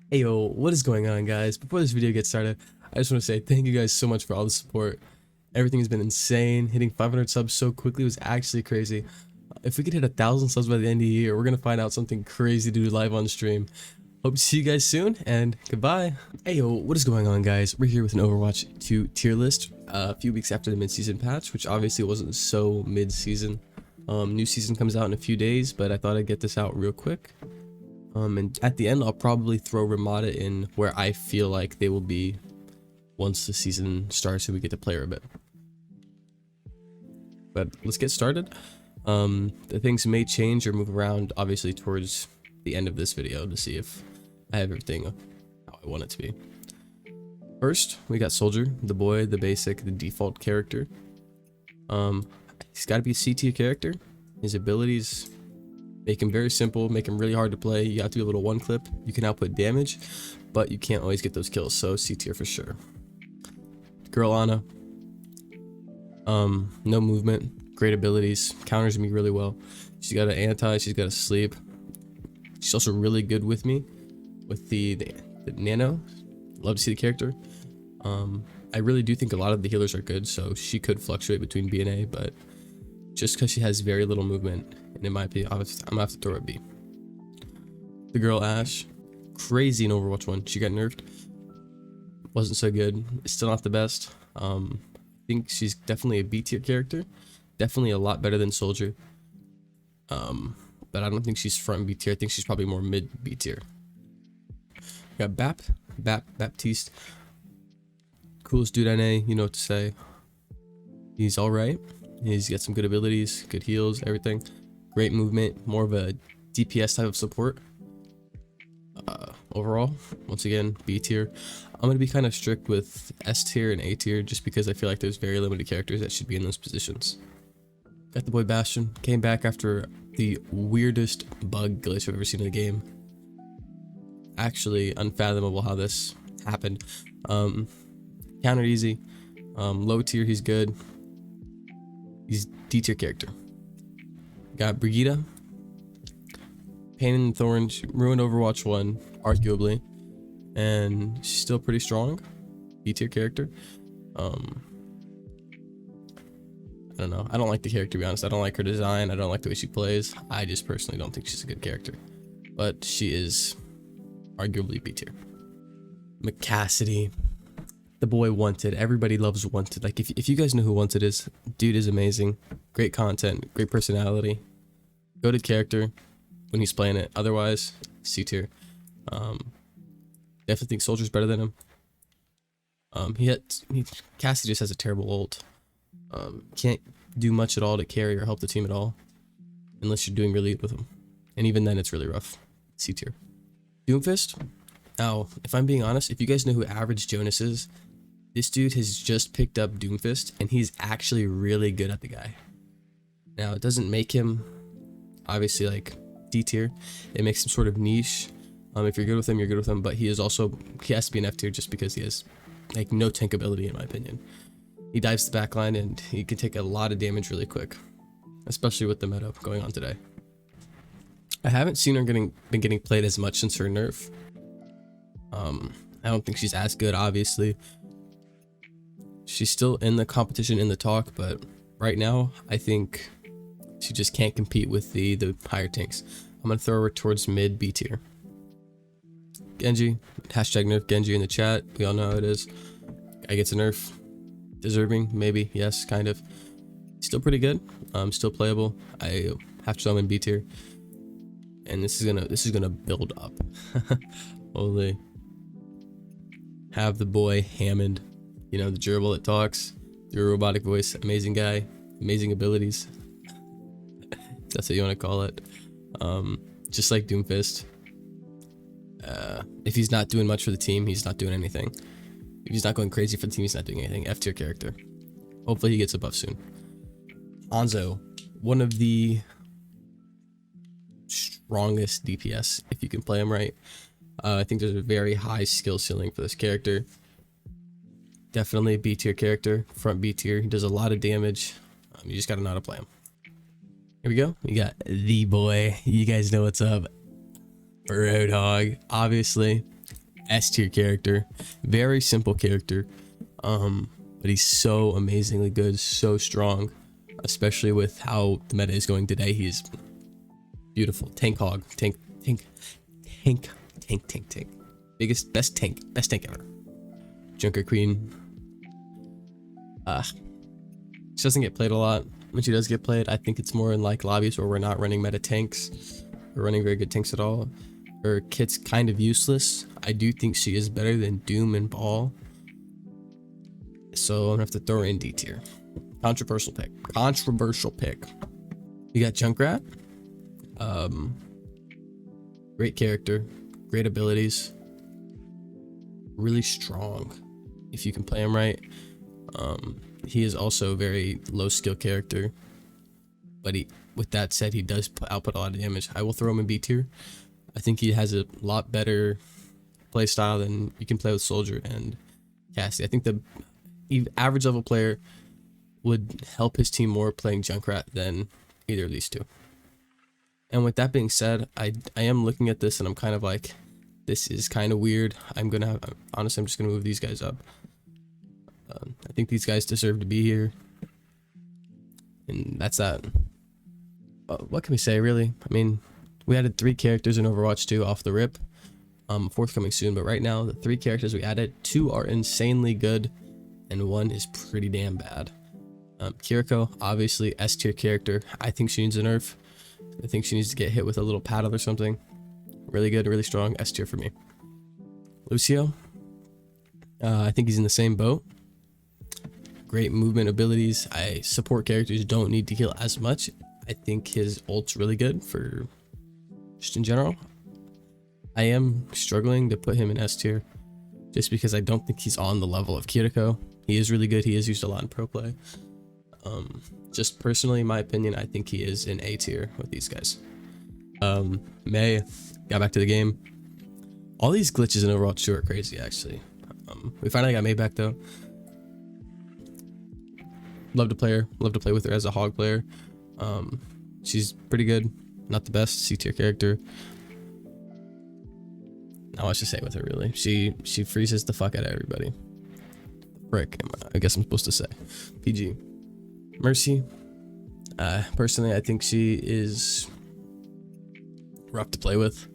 Hey yo, what is going on, guys? Before this video gets started, I just want to say thank you guys so much for all the support. Everything has been insane. Hitting 500 subs so quickly was actually crazy. If we could hit 1,000 subs by the end of the year, we're gonna find out something crazy to do live on stream. Hope to see you guys soon, and goodbye. Hey yo, what is going on, guys? We're here with an Overwatch 2 tier list a few weeks after the mid-season patch, which obviously wasn't so mid-season. New season comes out in a few days, but I thought I'd get this out real quick. And at the end, I'll probably throw Ramada in where I feel like they will be once the season starts and we get to play her a bit. But let's get started. The things may change or move around, obviously, towards the end of this video to see if I have everything how I want it to be. First, we got Soldier, the boy, the basic, the default character. He's got to be a C tier character. His abilities make him very simple, make him really hard to play. You have to be able to one clip. You can output damage, but you can't always get those kills, so C tier for sure. Girl Ana. No movement, great abilities, counters me really well. She's got an anti, she's got a sleep. She's also really good with me, with the nano. Love to see the character. I really do think a lot of the healers are good, so she could fluctuate between B and A, but just because she has very little movement, and in my opinion, I'm gonna have to throw her a B. The girl Ashe, crazy in Overwatch 1. She got nerfed. Wasn't so good. Still not the best. I think she's definitely a B tier character. Definitely a lot better than Soldier. But I don't think she's front B tier. I think she's probably more mid B tier. We got Baptiste. Coolest dude NA, you know what to say. He's alright. He's got some good abilities, good heals, everything. Great movement, more of a DPS type of support. Overall, once again, B tier. I'm going to be kind of strict with S tier and A tier just because I feel like there's very limited characters that should be in those positions. Got the boy Bastion. Came back after the weirdest bug glitch I've ever seen in the game. Actually unfathomable how this happened. Countered easy. Low tier, he's good. He's D tier character. Got Brigitte. Pain in the Thorn, she ruined Overwatch 1, arguably. And she's still pretty strong. B tier character. I don't know. I don't like the character, to be honest. I don't like her design. I don't like the way she plays. I just personally don't think she's a good character. But she is arguably B tier. Cassidy. The boy Wanted. Everybody loves Wanted. Like, if you guys know who Wanted is, dude is amazing. Great content, great personality. Goated character when he's playing it. Otherwise, C tier. Definitely think Soldier's better than him. Cassidy just has a terrible ult. Can't do much at all to carry or help the team at all. Unless you're doing really good with him. And even then, it's really rough. C tier. Doomfist. Now, if I'm being honest, if you guys know who Average Jonas is, this dude has just picked up Doomfist, and he's actually really good at the guy. Now, it doesn't make him, obviously, like, D tier. It makes him sort of niche. If you're good with him, you're good with him, but he has to be an F tier just because he has, like, no tank ability, in my opinion. He dives the backline, and he can take a lot of damage really quick, especially with the meta going on today. I haven't seen her been getting played as much since her nerf. I don't think she's as good, obviously. She's still in the competition, in the talk, but right now, I think she just can't compete with the higher tanks. I'm gonna throw her towards mid B tier. Genji, hashtag nerf Genji in the chat. We all know how it is. Guy gets a nerf. Deserving, maybe, yes, kind of. Still pretty good. Still playable. I have to throw him in B tier. And this is gonna build up. Holy. Have the boy Hammond, you know, the gerbil that talks through a robotic voice. Amazing guy, amazing abilities. That's what you want to call it. Just like Doomfist. If he's not doing much for the team, he's not doing anything. If he's not going crazy for the team, he's not doing anything. F tier character. Hopefully he gets a buff soon. Hanzo, one of the strongest DPS if you can play him right. I think there's a very high skill ceiling for this character. Definitely a B tier character, front B tier. He does a lot of damage. You just gotta know how to play him. Here we go. We got the boy. You guys know what's up. RoadHog, obviously. S tier character, very simple character, but he's so amazingly good, so strong, especially with how the meta is going today. He's beautiful. Tank hog, tank. Best tank ever. Junkerqueen. She doesn't get played a lot. When she does get played, I think it's more in like lobbies where we're not running meta tanks. We're running very good tanks at all. Her kit's kind of useless. I do think she is better than Doom and Ball. So I'm gonna have to throw her in D tier. Controversial pick. You got Junkrat. Great character, great abilities, really strong if you can play him right. He is also a very low skill character, but with that said, he does output a lot of damage. I will throw him in B tier. I think he has a lot better play style than you can play with Soldier and Cassidy. I think the average level player would help his team more playing Junkrat than either of these two. And with that being said, I am looking at this and I'm kind of like, this is kind of weird. Honestly, I'm just gonna move these guys up. I think these guys deserve to be here, and that's that. What can we say, really? I mean, we added 3 characters in Overwatch 2 off the rip. 4th coming soon, but right now the 3 characters we added, 2 are insanely good and 1 is pretty damn bad. Kiriko, obviously S tier character. I think she needs a nerf. I think she needs to get hit with a little paddle or something. Really good, really strong, S tier for me. Lucio, I think he's in the same boat. Great movement abilities. I support characters don't need to heal as much. I think his ult's really good for just in general. I am struggling to put him in S tier just because I don't think he's on the level of Kiriko. He is really good. He is used a lot in pro play. Just personally, in my opinion, I think he is in A tier with these guys. Mei got back to the game. All these glitches in Overwatch 2 are crazy, actually. We finally got Mei back though. Love to play her. Love to play with her as a hog player. She's pretty good. Not the best C tier character. Not much to say with her, really. She freezes the fuck out of everybody. Frick, I guess I'm supposed to say. PG. Mercy. Personally, I think she is rough to play with.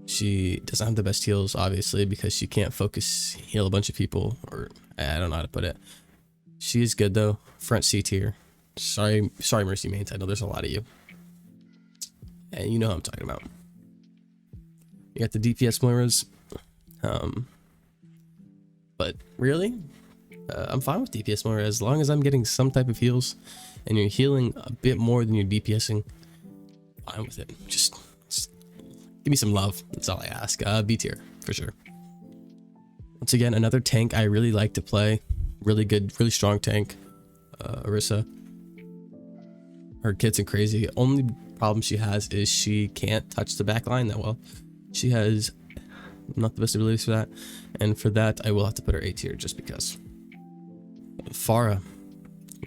She doesn't have the best heals, obviously, because she can't focus heal a bunch of people, or I don't know how to put it. She is good though. Front C tier. Sorry, Mercy mains. I know there's a lot of you, and you know what I'm talking about. You got the DPS Moiras, but really, I'm fine with DPS Moira as long as I'm getting some type of heals, and you're healing a bit more than you're DPSing. Fine with it. Just give me some love. That's all I ask. B tier for sure. Once again, another tank I really like to play. Really good, really strong tank. Orisa. Her kit's crazy. Only problem she has is she can't touch the back line that well. She has not the best abilities for that, and for that I will have to put her A tier just because. Pharah,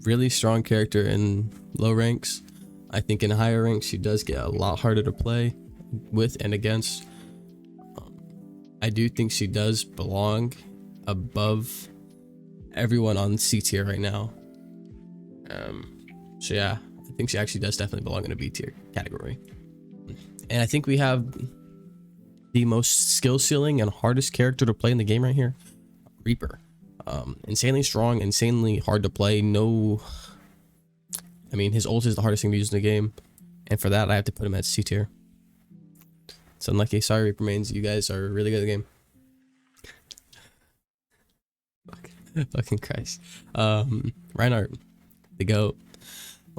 really strong character in low ranks. I think in higher ranks she does get a lot harder to play with and against. I do think she does belong above everyone on C tier right now. So yeah, I think she actually does definitely belong in a B tier category. And I think we have the most skill ceiling and hardest character to play in the game right here, Reaper. Insanely strong, insanely hard to play. No, I mean, his ult is the hardest thing to use in the game, and for that I have to put him at C tier. It's unlucky. Sorry, Reaper mains, you guys are really good at the game. Fucking Christ. Reinhardt, the GOAT.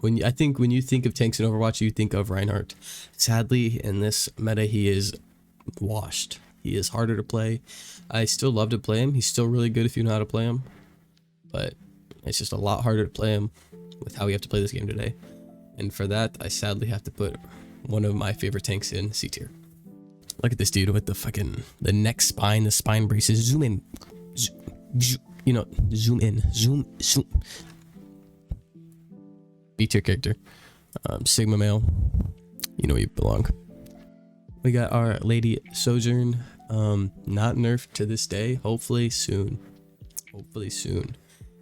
I think when you think of tanks in Overwatch, you think of Reinhardt. Sadly, in this meta, he is washed. He is harder to play. I still love to play him. He's still really good if you know how to play him, but it's just a lot harder to play him with how we have to play this game today. And for that, I sadly have to put one of my favorite tanks in C tier. Look at this dude with the neck spine, the spine braces. Zoom in. You know, zoom in. Zoom. B tier character. Sigma male. You know where you belong. We got our lady Soujourn. Not nerfed to this day. Hopefully soon. Hopefully soon.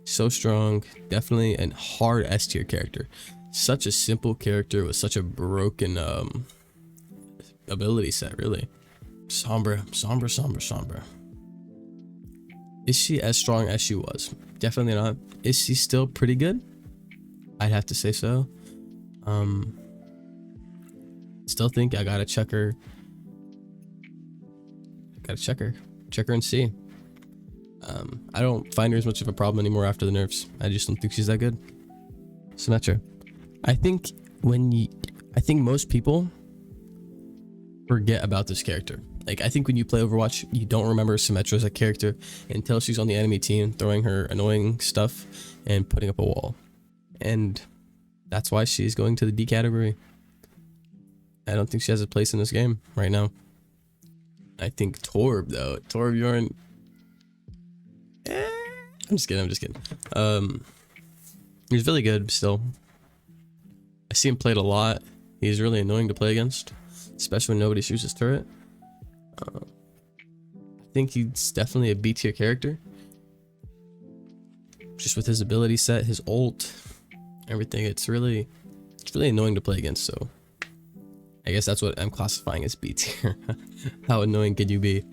So strong. Definitely a hard S tier character. Such a simple character with such a broken ability set, really. Sombra. Is she as strong as she was? Definitely not. Is she still pretty good? I'd have to say so. Still think I gotta check her. Check her and see. I don't find her as much of a problem anymore after the nerfs. I just don't think she's that good. Symmetra. I think most people forget about this character. Like, I think when you play Overwatch, you don't remember Symmetra as a character until she's on the enemy team throwing her annoying stuff and putting up a wall. And that's why she's going to the D category. I don't think she has a place in this game right now. I think Torbjorn. I'm just kidding. He's really good still. I see him played a lot. He's really annoying to play against, especially when nobody shoots his turret. I think he's definitely a B tier character. Just with his ability set, his ult, everything, it's really annoying to play against. So I guess that's what I'm classifying as B tier. How annoying could you be?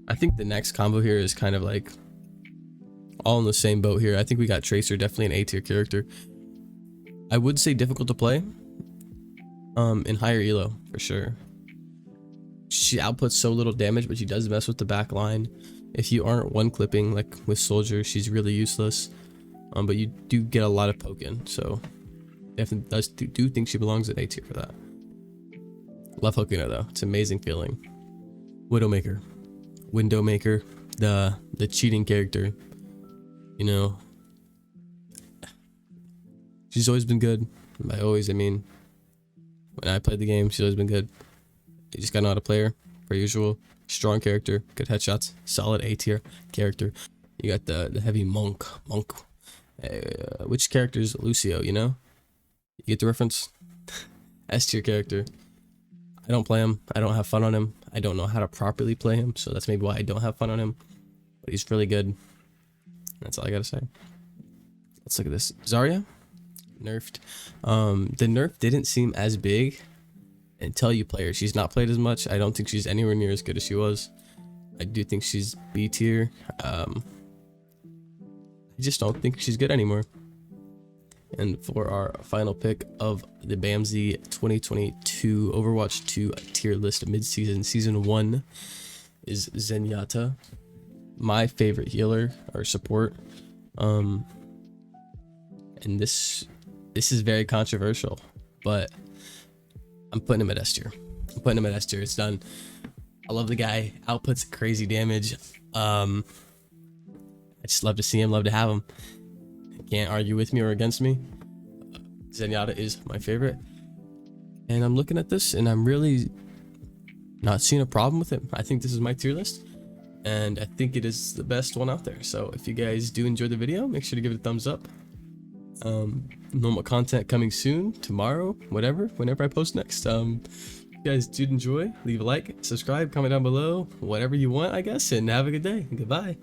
I think the next combo here is kind of like all in the same boat here. I think we got Tracer, definitely an A tier character. I would say difficult to play. In higher elo for sure. She outputs so little damage, but she does mess with the back line. If you aren't one clipping like with Soldier, she's really useless. But you do get a lot of poke in, so definitely do think she belongs at A tier for that. Love hooking her though; it's an amazing feeling. Widowmaker, the cheating character. You know, she's always been good. By always, I mean when I played the game, she's always been good. You just gotta know how to play her, per usual. Strong character, good headshots, solid A tier character. You got the heavy monk. Which character is Lucio? You know, you get the reference. S tier character. I don't play him. I don't have fun on him. I don't know how to properly play him, so that's maybe why I don't have fun on him. But he's really good. That's all I gotta say. Let's look at this. Zarya, nerfed. The nerf didn't seem as big until you play her. She's not played as much. I don't think she's anywhere near as good as she was. I do think she's B tier. I just don't think she's good anymore. And for our final pick of the Bamsii 2022 Overwatch 2 tier list mid-season, season 1 is Zenyatta, my favorite healer or support. And this is very controversial, but I'm putting him at S tier. It's done. I love the guy. Outputs crazy damage. I just love to see him. Love to have him. Can't argue with me or against me. Zenyatta is my favorite. And I'm looking at this and I'm really not seeing a problem with it. I think this is my tier list. And I think it is the best one out there. So if you guys do enjoy the video, make sure to give it a thumbs up. Normal content coming soon, tomorrow, whenever I post next. If you guys did enjoy, leave a like, subscribe, comment down below, whatever you want, I guess, and have a good day. Goodbye.